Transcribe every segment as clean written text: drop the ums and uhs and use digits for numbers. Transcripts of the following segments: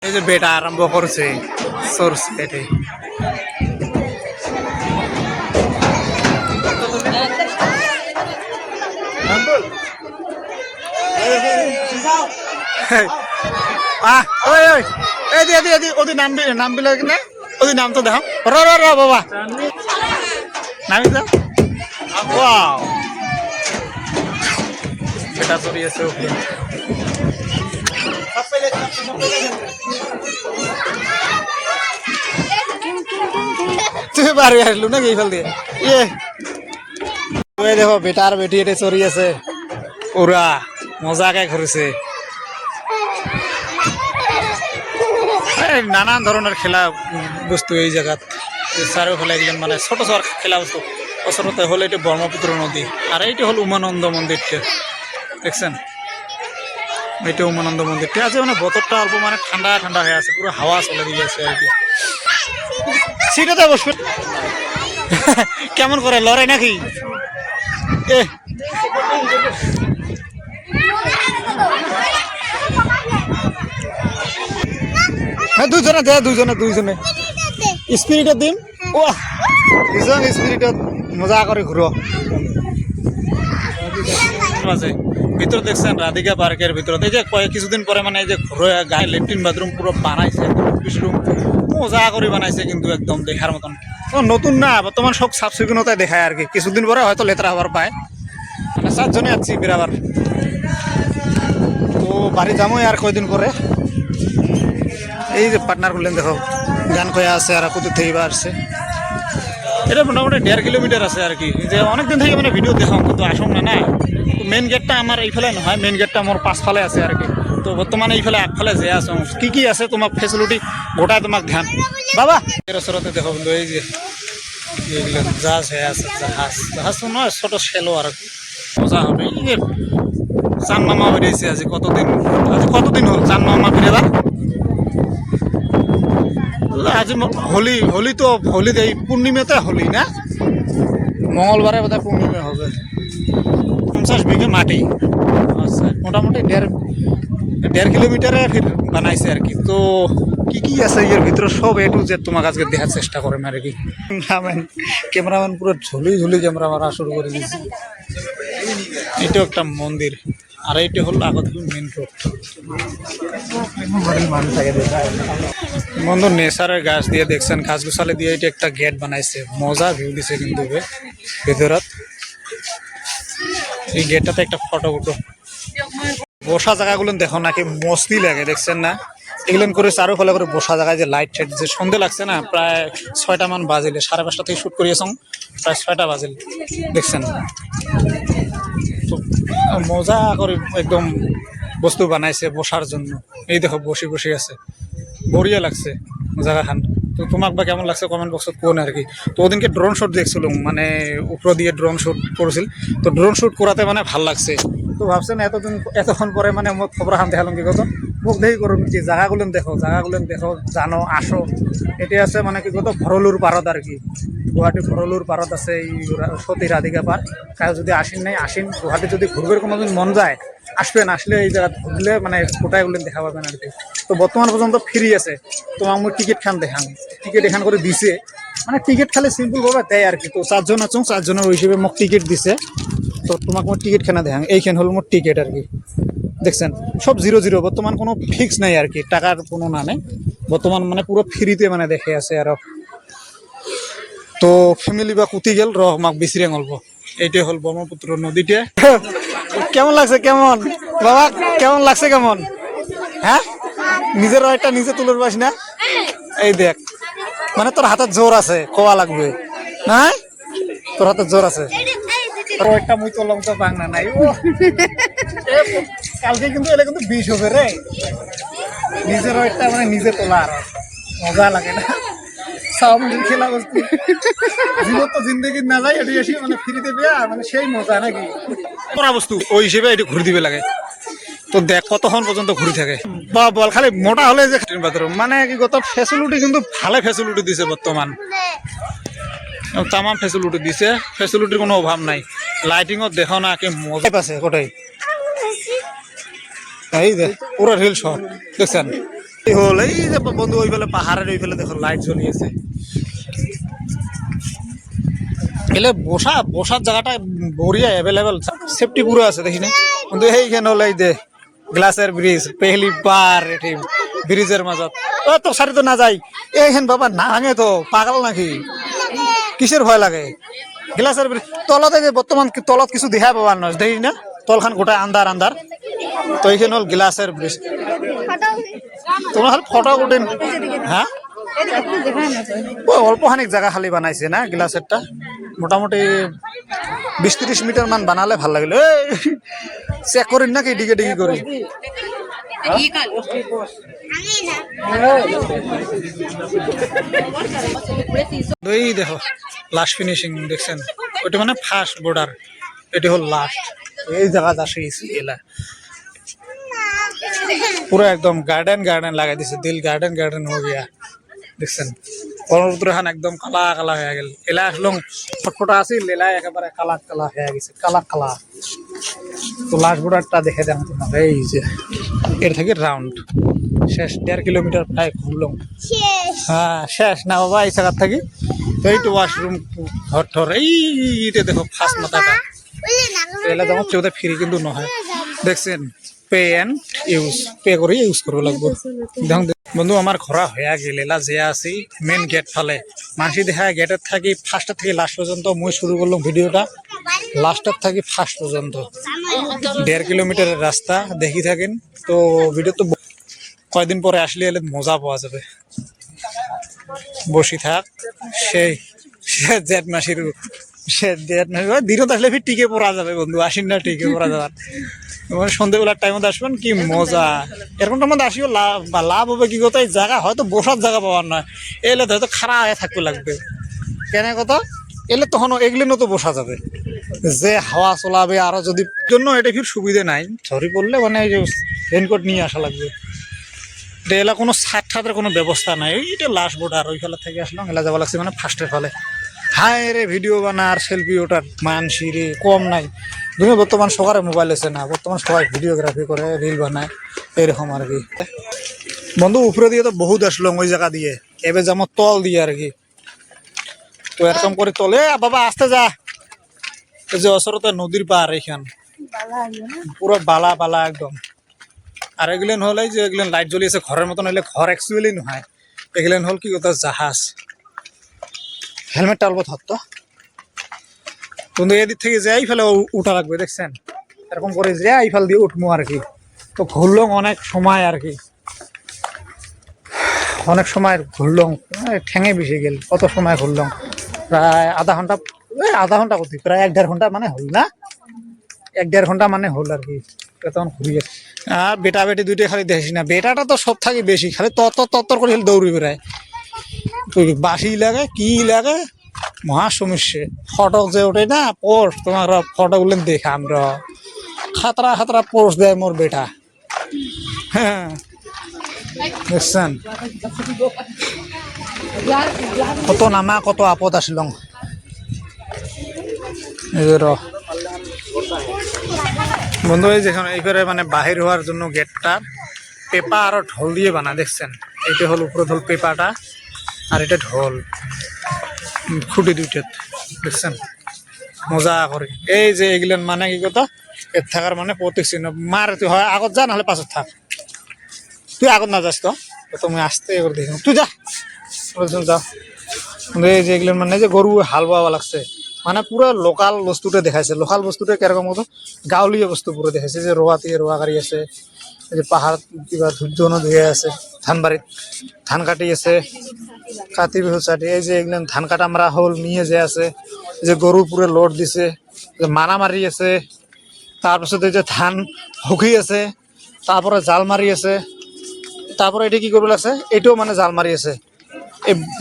এই যে বেটা আরম্ভ করছে সোর্স এটাই ওদের নাম বিল কিনা ওদের নাম তো দেখো র বাবা নামি যাও ওয়াও বেটা চড়ি আছে ওপরে তুই বাড়ি আসলু নাকি এই ফেল দিয়ে দেখো বেটা আর বেটি এটা চড়ি আছে ওরা মজাকে ঘুরেছে নানান ধরনের খেলা বস্তু এই জায়গাত চারিওফালে একজন মানে ছোট ছোট খেলা বস্তু ওচরতে হল এটি ব্রহ্মপুত্র নদী আর এইটি হল উমানন্দ মন্দিরটা দেখছেন এইটা উমানন্দ মন্দিরটা আছে মানে বতরটা অল্প মানে ঠান্ডা ঠান্ডা হয়ে আছে পুরো হাওয়া চলে দিয়ে আছে আর কি সিটাতে বসবে কেমন করে লড়াই নাকি দুইজনে স্পিরিটত দিম ও দুজন স্পিরিটত মজা করে ঘুরো আছে ভিতর দেখছেন রাধিকা পার্কের ভিতরতে এই যে কিছুদিন পরে মানে এই যে ঘুরে গায়ে ল্যাট্রিন বাথরুম পুরো বানাইছে রুম মজা করে বানাইছে কিন্তু একদম দেখার মতন নতুন না বর্তমান সব সাফ সিকুনতায় দেখায় আর কি কিছুদিন পরে হয়তো লেতরা হবার পায় মানে 7 জনে আছি বেরাবার তো বাড়ি যাবোই আর কয়দিন পরে এই যে পার্টনার করলেন দেখো গান কয়া আছে আর কোথা থেকে আসছে এটা মোটামুটি 1.5 কিলোমিটার আছে আর কি যে অনেকদিন থেকে মানে ভিডিও দেখাও কিন্তু আসুন না মেন গেটটা আমার এইফালে নহয় মেন গেটটা আমার পাঁচফালে আছে আর কি তো বর্তমানে এইফালে আগফালে যে আছো কি আছে তোমার ফেসিলিটি গোটায় তোমাক ধ্যান বাবা এর ওচরতে দেখো বন্ধু এই যে এইগুলো জাহাজ হয়ে আছে জাহাজ তো নয় ছোট সেলো আর কি মজা হবে এই যে চান মামা বেরিয়েছে আজ কতদিন হল চান মামা বেরোবা আজি হোলি তো হোলিতে এই পূর্ণিমাতে হোলি না মঙ্গলবারে বোধহয় পূর্ণিমা হবে 50 বিঘে মাটি আচ্ছা মোটামুটি 1.5 কিলোমিটারে ফির বানাইছে আর কি তো কি আছে এর ভিতরে সব এ টু জেড তোমার কাছে দেখার চেষ্টা করেন আর কি ক্যামেরাম্যান পুরো ঝুলি ক্যামেরা মারা শুরু করে দিয়েছে এটা একটা মন্দির আর এইটা হলো আগত মেন রোড বন্ধু নেচারের গাছ দিয়ে দেখছেন গাছ গোছালে দিয়ে এটা একটা গেট বানাইছে মজা ভিউ দিছে কিন্তু ভেতরত এই গেটটাতে একটা ফটো বসা জায়গাগুলো দেখো নাকি মস্তি লাগে দেখছেন না এগুলো করে চারোফালে করে বসা জায়গায় যে লাইট টাইট যে সন্ধে লাগছে না প্রায় 6টা মান বাজিলে 5:30 থেকে শুট করিয়েছ প্রায় 6টা বাজিল দেখছেন তো মজা করে একদম বস্তু বানাইছে বসার জন্য এই দেখো বসে আছে বড়িয়া লাগছে জায়গা খান তো তোমাক বা কেমন লাগছে কমেন্ট বক্সত কোন আর কি তো ওদিনকে ড্রোন শুট দেখছিলাম মানে উপর দিয়ে ড্রোন শুট করেছিল তো ড্রোন শুট করাতে মানে ভাল লাগছে তো ভাবছেন এতক্ষণ পরে মানে মোক খবর খান দেখালাম কি কত মোক দেখি করুন কি জায়গাগুলো দেখো জানো আসো এটা আছে মানে কি কত ভরলুর পারত আর কি গুয়াহাটি ভরলুর পারত আছে এই সতী রাধিকা পার্ক কাজ যদি আসেন গুয়াহাটি যদি ঘুরবের কোনোদিন মন যায় আসলে এই জায়গা ঘুরলে মানে গোটাইগুলো দেখা পাবেন আর কি তো বর্তমান পর্যন্ত ফ্রি আছে তোমাক মই টিকিট খান দেখান টিকিট এখান করে দিছে মানে টিকিট খালি সিম্পল ভাবে দেয় আর কি তো 4 জন আছো 4 জনের হিসেবে মোক টিকিট দিছে তো তোমাক মই টিকিট খানা দেখান এইখান হল মোট টিকিট আর কি দেখছেন সব 0 বর্তমান কোনো ফিক্স নাই আর কি টাকার কোনো না নেই বর্তমান মানে পুরো ফ্রিতে মানে দেখে আছে আর তো ফ্যামিলি বা কুতি গেল আমাক বেশিরে গল্প এইটাই হল ব্রহ্মপুত্র নদীটা কেমন লাগছে কেমন বাবা কেমন লাগছে কেমন হ্যাঁ নিজের একটা নিজে তুলের পাস না এই দেখ মানে তোর হাতে জোর আছে কোয়া লাগবে না তোর হাতে জোর আছে একটা মুই তো লঙ্কা বাংলা নাই কালকে কিন্তু এটা কিন্তু 20 হবে রে নিজের একটা মানে নিজে তোলা আর মজা লাগে না সব খেলা বস্তু জীবন তো জিন্দগি না যায় এটি এসে মানে ফ্রিতে পেয়া মানে সেই মজা নাকি তোরা বস্তু ওই হিসেবে এটি ঘুরে দিবে লাগে তো দেখ কতক্ষণ পর্যন্ত ঘুরে থাকে বা বল খালি মোটা হলে যে মানে কি গত ফ্যাসিলিটি কিন্তু ভালো ফ্যাসিলিটি দিছে বর্তমান তামাম ফ্যাসিলিটি দিছে ফ্যাসিলিটির কোনো অভাব নাই লাইটিংও দেখো না কি মজা আছে কোটাই এই যে পুরো রিল শট দেখছেন হল এই যে বন্ধু ওই ফেলে পাহাড়ের ওই ফেলে দেখো লাইট জ্বলিয়েছে। এলে বসার জায়গাটা বড়িয়া অ্যাভেলেবেল, সেফটি পুরো আছে দেখি না কিন্তু এইখানে হলো এই যে গ্লাসের ব্রিজ পেহলি বার এটি ব্রিজের মাজত ও তো সারি তো না যাই এইখান বাবা না ভাঙে তো পাগল নাকি কিসের ভয় লাগে গ্লাসের ব্রিজ তলতে যে বর্তমান তলত কিছু দেখা পাবার নয় দেখি না তলখান গোটা আন্দার আন্দার তো এইখানে হল গ্লাসের ব্রিজ তোমার হল ফটো উঠেন হ্যাঁ অল্প খানিক জায়গা খালি বানাইছে না গ্লাসেরটা মোটামুটি 20-30 মিটার মান বানালে ভাল লাগিল চেক করিন নাকি ডিগে ডিগে করি এই দেখো লাস্ট ফিনিশিং দেখছেন ওইটা মানে ফার্স্ট বর্ডার এটি হল লাস্ট এই জায়গা আসে এলা পুরো একদম গার্ডেন গার্ডেন লাগাই দিছে দিল গার্ডেন গার্ডেন হয়ে গিয়া দেখছেন ব্রহ্মপুত্র খান একদম কালা কালা হয়ে গেল এলা আসলাম ফটফটা আছিল এলা একেবারে কালা কালা হয়ে গেছে কালা কালা তো লাস্ট বর্ডারটা দেখে দেন তোমাকে এই যে এর থেকে রাউন্ড শেষ 1.5 কিলোমিটার প্রায় ঘুরলাম হ্যাঁ শেষ না বাবা এই জায়গার থাকি তো এইটু ওয়াশরুম ঘর ঠর এইটা দেখো ফার্স্ট মাথাটা এলা যেমন চৌধা ফ্রি কিন্তু নহয় দেখছেন পে এন্ড ইউজ পে করে ইউজ করবো লাগবো বন্ধু আমার ঘোরা হয়ে গেল এলা যে আছি মেন গেট ফালে মানসি দেখা গেটের থাকি ফার্স্টের থেকে লাস্ট পর্যন্ত মুই শুরু করলাম ভিডিওটা লাস্টের থাকি ফার্স্ট পর্যন্ত 1.5 কিলোমিটারের রাস্তা দেখি থাকেন তো ভিডিও তো কয়দিন পরে আসলে এলে মজা পাওয়া যাবে বসি থাক সেই জেঠ মাসির দিনত আসলে ফির টিকে পড়া যাবে বন্ধু আসিন না টিকে পড়া যাবার সন্ধ্যেবেলার টাইমে আসবেন কি মজা এরকমটার মধ্যে আসিও লাভ হবে কি কথা এই জায়গা হয়তো বসার জায়গা পাওয়ার নয় এলে তো হয়তো খাড়া হয়ে থাকতে লাগবে কেন কথা এলে তখন এগুলো তো বসা যাবে যে হাওয়া চলাবে আরো যদি জন্য এটা ফির সুবিধা নাই ঝরি পড়লে মানে এই যে রেনকোট নিয়ে আসা লাগবে এলা কোনো ছাদ ঠাদের কোনো ব্যবস্থা নাই এইটা লাস্ট বোর্ডার ওই ফেলা থেকে আসলাম এলা যাওয়া লাগছে মানে ফার্স্টের ফলে হায় রে ভিডিও বানা আর সেলফি ওটার মানসি রে কম নাই তুমি বর্তমান সবার মোবাইল আছে না বর্তমান সবাই ভিডিওগ্রাফি করে রিল বানায় এরকম আর কি বন্ধু উপরে দিয়ে তো বহুত আসলাম ওই জায়গা দিয়ে এবার যেমন তল দিয়ে আর কি তো এরকম করে তলে বাবা আসতে যা এই যে অসরতে নদীর পার এইখান পুরো বালা বালা একদম আর এগুলেন হল এই যে এগুলেন লাইট জ্বলিয়েছে ঘরের মতন হলে ঘর অ্যাকচুয়ালি নহয় এগুলেন হল কি কথা জাহাজ হেলমেটটা অল্প থাকতো কিন্তু এদিক থেকে যাই ফেলে উঠা লাগবে দেখছেন এরকম করে যাই ফেল দিয়ে উঠবো আর কি তো ঘুরলাম অনেক সময় আর কি অনেক সময় ঘুরলাম ঠেঙে বেশি গেল কত সময় ঘুরলাম প্রায় আধা ঘন্টা করতে প্রায় 1-1.5 ঘন্টা মানে হল না 1-1.5 ঘন্টা মানে হল আর কি তখন ঘুরিয়ে আর বেটা বেটি দুইটা খালি দেখি না বেটাটা তো সব থাকি বেশি খালি তত্তর করে দৌড়ি বেড়ায় বাসি লাগে কি লাগে মহা সমস্যা ফটো যে ওঠে না পোস্ট তোমার ফটো গুলো দেখা আমরা খাতরা খাতরা পোস্ট দেয় মোর বেটা হ্যাঁ দেখছেন কত নামা কত আপদ আসল বন্ধু এই যেখানে এইবারে মানে বাহির হওয়ার জন্য গেটটা পেপা আর ঢোল দিয়ে বানা দেখছেন এইটা হল উপরে ঢোল পেপাটা আর এটা ঢোল খুঁটি দুইটা দেখছেন মজা করে এই যে এগুলেন মানে কি কথা এর থাকার মানে প্রত্যেক চিহ্ন মার তুই হয় আগত যা নাহলে পাছত থাক তুই আগত না যাস তো তুমি আসতে এবার দেখি তুই যা যা এই যে এগুলেন মানে যে গরু হাল বাবা লাগছে মানে পুরো লোকাল বস্তুটা দেখাইছে লোকাল বস্তুটা কিরকম মতো গাঁৱলীয়া বস্তু পুরো দেখাইছে যে রোয়া গাড়ি আছে এই যে পাহাড় কিবা ধূর্য ধুয়ে আছে ধান বাড়িত ধান কাটি আছে কাতি বিহু চাটি এই যে এগুলো ধান কাটা মারা হল নিয়ে যে আছে যে গরু পুরো লোড দিছে মানা মারি আছে তারপিছত এই যে ধান হুকি আছে তারপরে জাল মারি আছে তারপরে এটা কি করবে লাগছে এটাও মানে জাল মারি আছে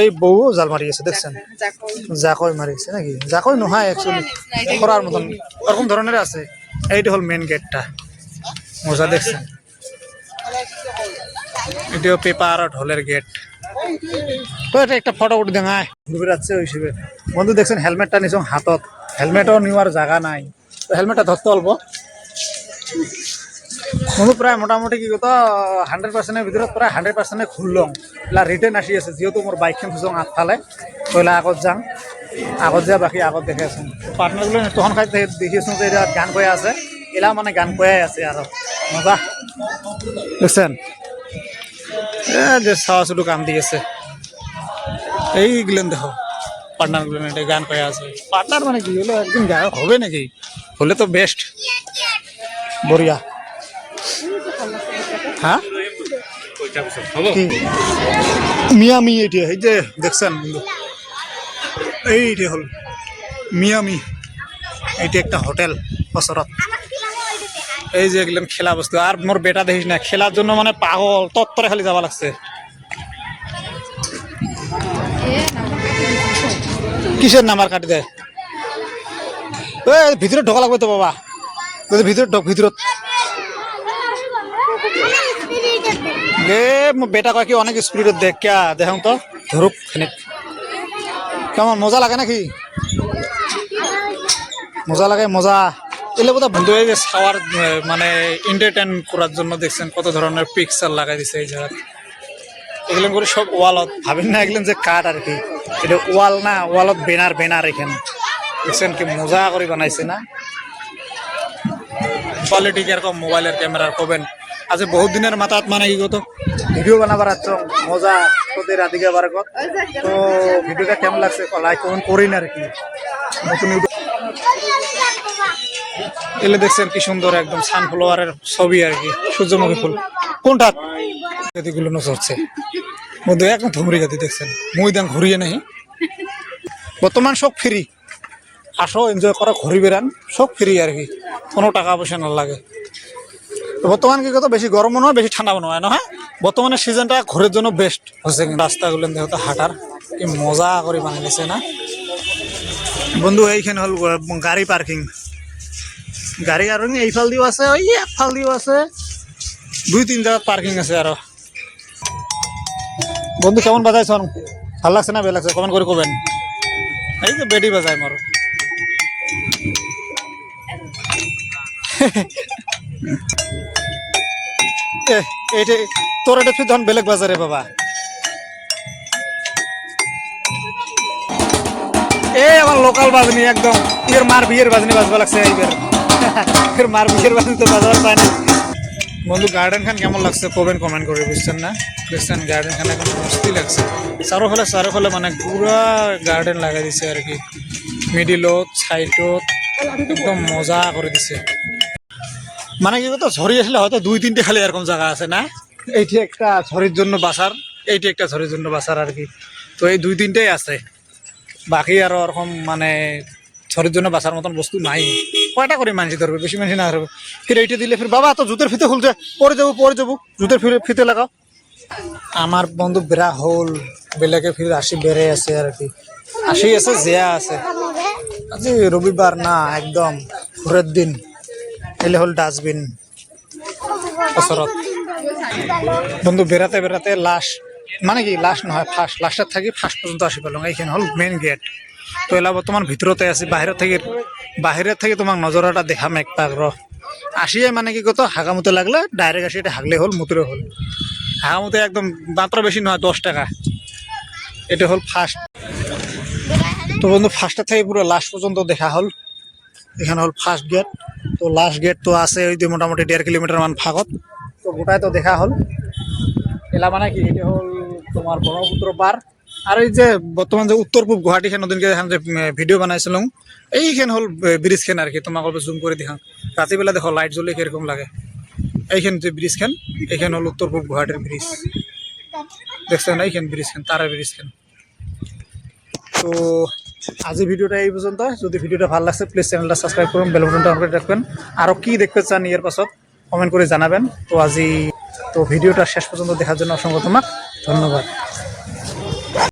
এই বউ জাল মারি আছে দেখছেন জাকই মারিছে নাকি জাকই নহয় অ্যাকচুয়ালি করার মতন ওরকম ধরনের আছে এইটা হল মেন গেটটা মজা দেখছেন এটাও পেপার আর ঢোলের গেট তো এটা একটা ফটো উঠে দেখায় ডুবে যাচ্ছে ওই হিসেবে বন্ধু দেখছেন হেলমেটটা নিছ হাতত হেলমেটও নেওয়ার জায়গা নাই তো হেলমেটটা ধরতে অল্প ময়ো প্ৰায় মোটামুটি কি কথা 100%ৰ ভিতৰত প্ৰায় 100% ঘূৰলং এলা ৰিটাৰ্ণ আহি আছে যিহেতু মোৰ বাইকখন খুজং আগফালে তইলা আগত যাম আগত যা বাকী আগত দেখি আছোঁ পাৰ্টনাৰগুলো তখন খাই দেখি আছোঁ যে এতিয়া গান গাই আছে এলা মানে গান গাই আছে আৰু মজা বুঝছেন যে চাওয়া শুধু কাম দি আছে এইগুলেন দেখো পার্টনারগুলো গান গাই আছে পার্টনার মানে কি হলো একদিন গায়ক হবে নাকি হলে তো বেস্ট বঢ়িয়া হ্যাঁ মিয়ামি এইটা এই যে দেখছেন এইটা হল মিয়ামি এইটা একটা হোটেল ওচৰত এই যে এগুলো খেলা বস্তু আর মোর বেটা দেখিস না খেলার জন্য মানে পাগল তত্তরে খালি যাওয়া লাগছে কিসের নাম্বার কাটি দেয় ভিতরে ঢোকা লাগবে তো বাবা যদি ভিতরে ঢোক ভিতরত মোর বেটা কয় কি অনেক স্পিডত দেখ কে দেখাম তো ধরুক খানিক কেমন মজা লাগে নাকি মজা লাগে মজা এলে বোধহয় বন্ধু এই যে ছাওয়ার মানে এন্টারটেইন করার জন্য দেখছেন কত ধরনের পিকচার লাগাই দিছে এই জায়গায় এগুলো করে সব ওয়ালত ভাবেন না এগুলো যে কাঠ আর কি এটা ওয়াল না ওয়ালত বেনার এখানে দেখছেন কি মজা করে বানাইছে না কোয়ালিটি কিরকম মোবাইলের ক্যামেরার কবেন আজ বহুত দিনের মাথাত মানে কি কত ভিডিও বানাবার আছ মজা তোদের রাধিকা বারকত তো ভিডিওটা কেমন লাগছে লাইক কমেন্ট করিন আর কি নতুন এলে দেখছেন কি সুন্দর একদম সানফ্লাওয়ারের ছবি আর কি সূর্যমুখী ফুল কোনটা গাতিগুলো চলছে মধ্যে একদম ধুমরি গাতি দেখছেন ময়দান ঘুরিয়ে নাই বর্তমান সব ফ্রি আসো এনজয় করা ঘুরি বেড়ান সব ফ্রি আর কি কোনো টাকা পয়সা না লাগে তো বর্তমান কি কথা বেশি গরমও নয় বেশি ঠান্ডাও নয় না হ্যাঁ বর্তমানে সিজনটা ঘোরের জন্য বেস্ট হচ্ছে রাস্তাগুলো দেখো হাঁটার কি মজা করে বানিয়ে নিছে না বন্ধু এইখানে হল গাড়ি পার্কিং গাড়ি আর এইফাল দিও আছে ওই একফাল দিও আছে 2-3 জায়গা পার্কিং আছে আরো বন্ধু কেমন বাজাইছ ভাল লাগছে না বেল লাগছে কমেন্ট করে কবেন এই যে বেডি বাজায় মোর এইটা তোর এটা ফির ধন বেলেগ বাজারে বাবা এই আমার লোকাল বাজনি একদম এর মার বিয়ের বাজনি বাজবা লাগছে এইবার এর মার বিয়ের বাজনি তো বাজার পায় না বন্ধু গার্ডেন খান কেমন লাগছে কবেন কমেন্ট করে বুঝছেন না দেখছেন গার্ডেন খান এখন মস্তি লাগছে চারোফালে মানে পুরা গার্ডেন লাগাই দিছে আর কি মিডিলত সাইডত একদম মজা করে দিছে মানে কি কথা ঝড়ি আসলে হয়তো 2-3টে খালি এরকম জায়গা আছে না এইটি একটা ঝড়ির জন্য বাসার এইটি একটা ঝড়ির জন্য বাসার আর কি তো এই 2-3টাই আছে বাকি আরো এরকম মানে ঝড়ির জন্য বাসার মতন বস্তু নাই কয়টা করে মানসি ধরবে বেশি মানসি না ধরবে ফির এইটা দিলে ফির বাবা তো জুতের ফিতে খুলছে পরে যাবো জুতের ফিতে লাগাও আমার বন্ধু বেড়া হল বেলেগে ফির আসি বেড়ে আছে আর কি আসি আছে জিয়া আছে আজি রবিবার না একদম ঘুরের দিন এলে হল ডাস্টবিন ওচৰত বন্ধু বেড়াতে লাশ মানে কি লাশ নহয় ফার্স্ট লাস্টার থাকি ফার্স্ট পর্যন্ত আসি পেলাম এইখানে হল মেইন গেট তো এলা বর্তমান ভিতরতে আছি বাহিরের থেকে তোমাক নজরাটা দেখাম এক পাক আসিয়ে মানে কি কত হাগামুতে লাগলে ডাইরেক্ট আসি এটা হাগলে হল মুতরে হল হাগামুতে একদম মাত্র বেশি নয় 10 টাকা এটা হল ফার্স্ট তো বন্ধু ফার্স্টটা থেকে পুরো লাস্ট পর্যন্ত দেখা হল এখানে হল ফার্স্ট গেট তো লাস্ট গেট তো আছে ওই যে মোটামুটি 1.5 কিলোমিটার মান ফাঁকত তো গোটায় তো দেখা হল এলা মানে কি এটা হল তোমার ব্রহ্মপুত্র পার আর এই যে বর্তমান যে উত্তর পূব গুয়াহাটি খান নদীকে এখন যে ভিডিও বানাইছিলাম এইখান হল ব্রিজ খান আর কি তোমাকে জুম করে দেখাম রাত্রিবেলা দেখো লাইট জ্বলে কিরকম লাগে এইখান যে ব্রিজ খান এইখান হল উত্তর পূব গুয়াহাটির ব্রিজ দেখছেন এইখান ব্রিজ খান তারা ব্রিজ খান তো আজি ভিডিওটা এই পর্যন্ত যদি ভিডিওটা ভালো লাগছে প্লিজ চ্যানেলটা সাবস্ক্রাইব করুন বেল বাটনটা অন করে রাখবেন আর কি দেখতে চান এর পাছত কমেন্ট করে জানাবেন তো ভিডিওটা শেষ পর্যন্ত দেখার জন্য অসংখ্য তোমাক ধন্যবাদ।